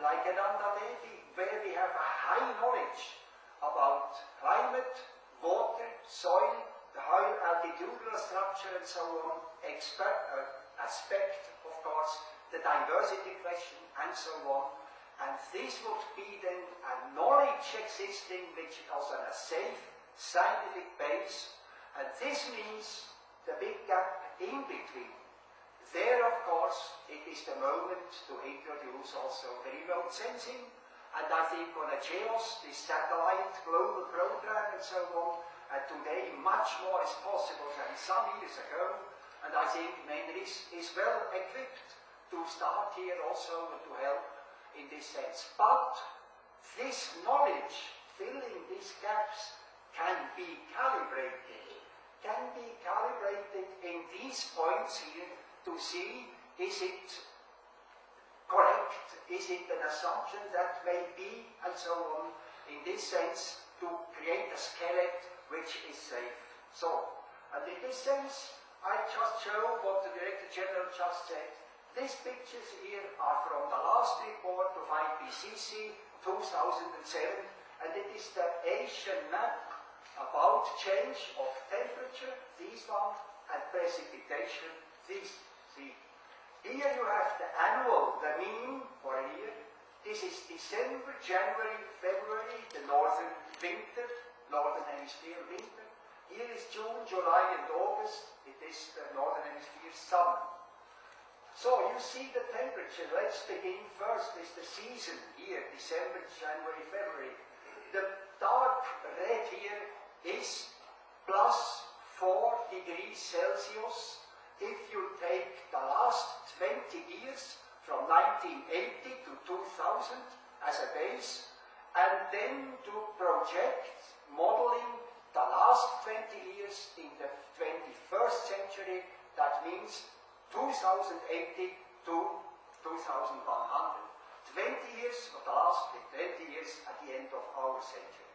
like Ananda Devi, where we have a high knowledge about climate, water, soil, the high altitudinal structure and so on, aspect, of course, the diversity question and so on. And this would be then a knowledge existing which is on a safe scientific base, and this means the big gap in between. There, of course, it is the moment to introduce also the remote sensing, and I think on a GEOS, this satellite global program and so on, and today much more is possible than some years ago, and I think MENRIS is well equipped to start here also and to help in this sense. But this knowledge, filling these gaps, can be calibrated in these points here to see, is it correct, is it an assumption that may be, and so on, in this sense, to create a skeleton which is safe. So, and in this sense, I just show what the Director General just said. These pictures here are from the last report of IPCC 2007, and it is the Asian map about change of temperature, this one, and precipitation, this. See. Here you have the annual, the mean for a year. This is December, January, February, the northern winter, northern hemisphere winter. Here is June, July, and August. It is the northern hemisphere summer. So you see the temperature. Let's begin first with the season here, December, January, February. The dark red here is plus 4 degrees Celsius. If you take the last 20 years, from 1980 to 2000 as a base, and then to project modeling the last 20 years in the 21st century, that means 2080 to 2100. 20 years of the last 20 years at the end of our century.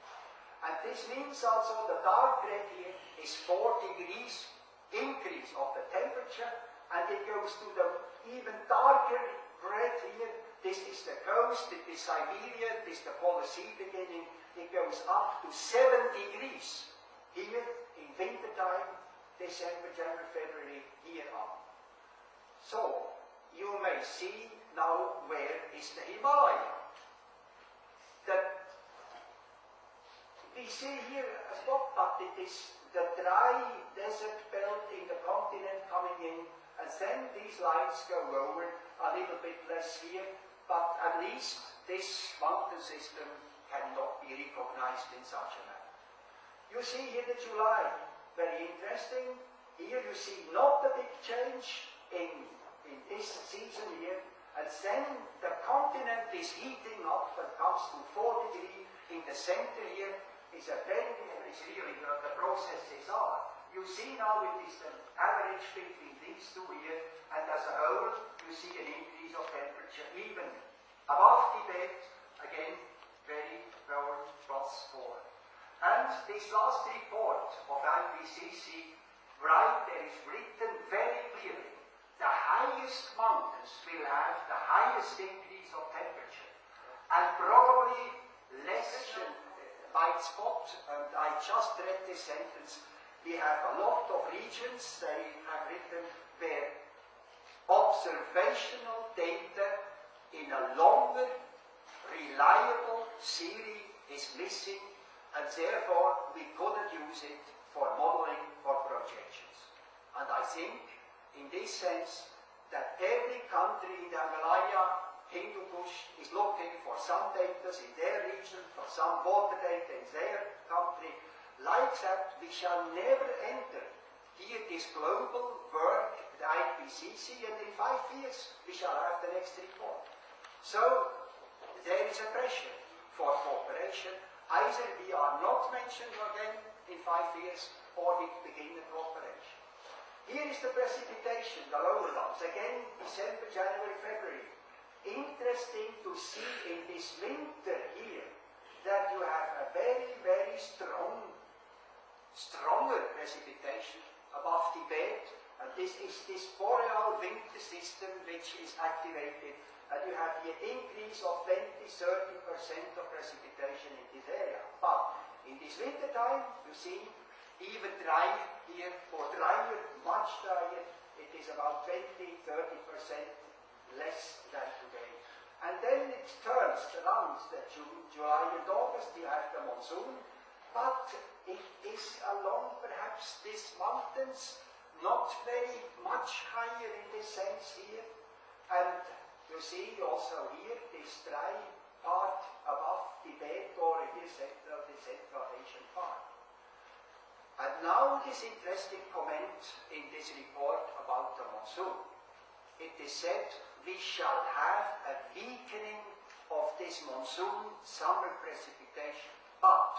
And this means also the dark red here is 4 degrees increase of the temperature, and it goes to the even darker red here. This is the coast, it is Siberia, this is the Polar Sea beginning. It goes up to 7 degrees here in winter time, December, January, February, here on. So, you may see now where is the Himalaya. We see here a spot, but it is the dry desert belt in the continent coming in, and then these lines go over a little bit less here, but at least this mountain system cannot be recognized in such a manner. You see here the July, very interesting. Here you see not a big change in this season here, and then the continent is heating up and comes to 4 degrees in the center here. Is a very different, is really what the processes are. You see now it is the average between these two here, and as a whole you see an increase of temperature even above Tibet, again very low, +4. And this last report of IPCC, right, there is written very clearly, the highest mountains will have the highest increase of temperature, and probably less white spot, and I just read this sentence. We have a lot of regions, they have written, where observational data in a longer, reliable series is missing, and therefore we couldn't use it for modeling or projections. And I think, in this sense, that every country in the Himalaya, Hindu Kush, is looking for some data in their region, for some water data in their country. Like that, we shall never enter here this global work, the IPCC, and in 5 years we shall have the next report. So, there is a pressure for cooperation. Either we are not mentioned again in 5 years, or we begin the cooperation. Here is the precipitation, the lower ones. Again, December, January, February. Interesting to see in this winter here that you have a very, very stronger precipitation above Tibet, and this is this boreal winter system which is activated, and you have the increase of 20 30% of precipitation in this area. But in this winter time, you see, even dry here, or drier, much drier, it is about 20-30% less than today. And then it turns around the June, July and August, you have the monsoon, but it is along perhaps these mountains, not very much higher in this sense here. And you see also here this dry part above Tibet or the Central Asian part. And now this interesting comment in this report about the monsoon. It is said we shall have a weakening of this monsoon summer precipitation, but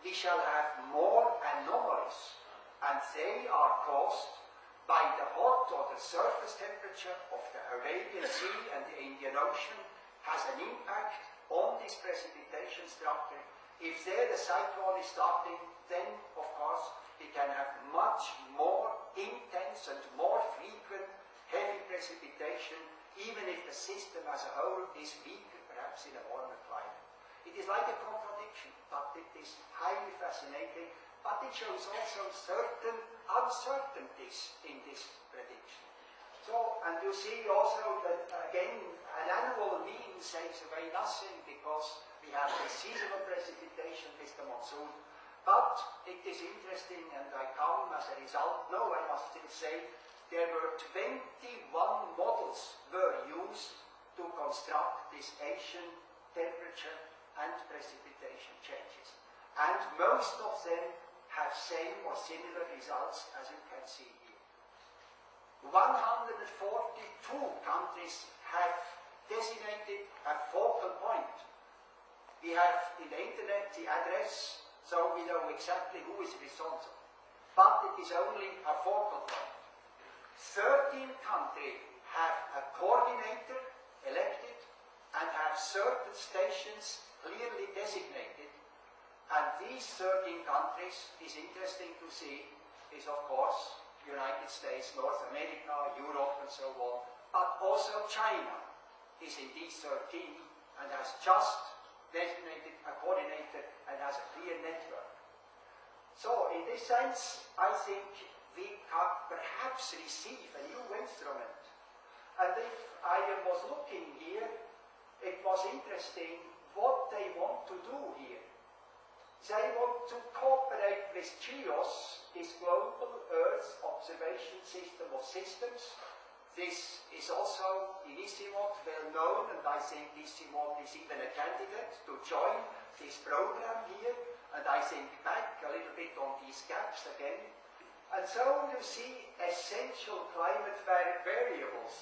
we shall have more anomalies, and they are caused by the hot or the surface temperature of the Arabian Sea and the Indian Ocean has an impact on this precipitation structure. If there the cyclone is starting, then of course we can have much more intense and more frequent heavy precipitation, even if the system as a whole is weaker, perhaps in a warmer climate. It is like a contradiction, but it is highly fascinating, but it shows also certain uncertainties in this prediction. So, and you see also that again, an annual mean saves away nothing, because we have the seasonal precipitation with the monsoon. But it is interesting, and I come as a result, no, I must still say, there were 21 models were used to construct this Asian temperature and precipitation changes. And most of them have same or similar results, as you can see here. 142 countries have designated a focal point. We have in the internet the address, so we know exactly who is responsible. But it is only a focal point. 13 countries have a coordinator elected and have certain stations clearly designated. And these 13 countries, is interesting to see, is of course United States, North America, Europe and so on, but also China is in these 13 and has just designated a coordinator and has a clear network. So in this sense, I think we can perhaps receive a new instrument. And if I was looking here, it was interesting what they want to do here. They want to cooperate with GEOS, this global Earth observation system of systems. This is also in ICIMOD well known, and I think ICIMOD is even a candidate to join this program here. And I think back a little bit on these gaps again. And so you see essential climate variables.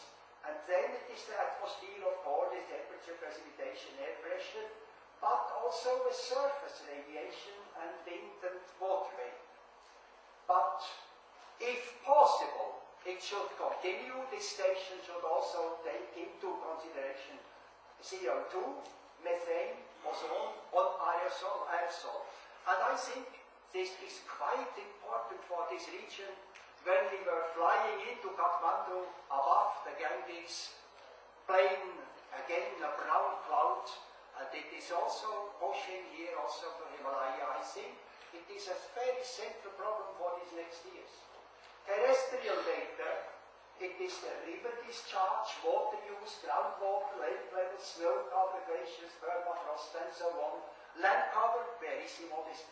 And then it is the atmosphere, of course, the temperature, precipitation, air pressure, but also the surface radiation and wind and water vapor. But if possible, it should continue. This station should also take into consideration CO2, methane, ozone, aerosol. And I think this is quite important for this region. When we were flying into Kathmandu above the Ganges, plain again a brown cloud, and it is also pushing here also to Himalaya. I think it is a very central problem for these next years. Terrestrial data, it is the river discharge, water use, groundwater, lake levels, snow cover, glaciers, permafrost, and so on. Land cover, where ICIMOD is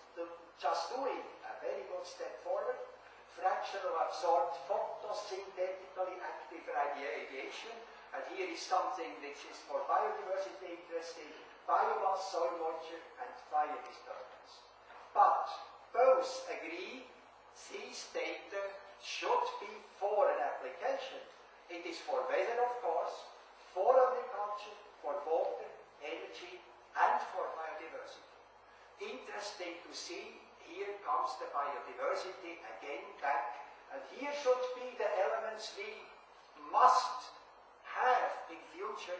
just doing a very good step forward. Fraction of absorbed photosynthetically active radiation, and here is something which is for biodiversity interesting, biomass, soil moisture, and fire disturbance. But both agree these data should be for an application. It is for weather, of course, for agriculture, for water, energy, and for biodiversity. Interesting to see. Here comes the biodiversity again back, and here should be the elements we must have in future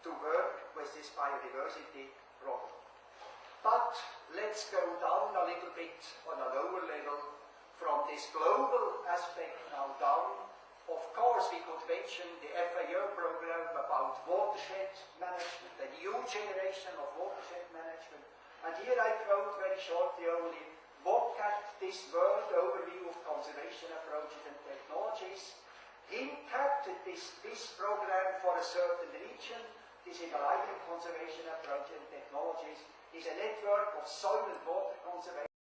to work with this biodiversity problem. But let's go down a little bit on a lower level from this global aspect now down Of course, we could mention the FAO program about watershed management, the new generation of watershed management. And here I quote very shortly only, what at this world overview of conservation approaches and technologies. INCAT, this program for a certain region, this enlightened conservation approach and technologies, is a network of soil and water conservation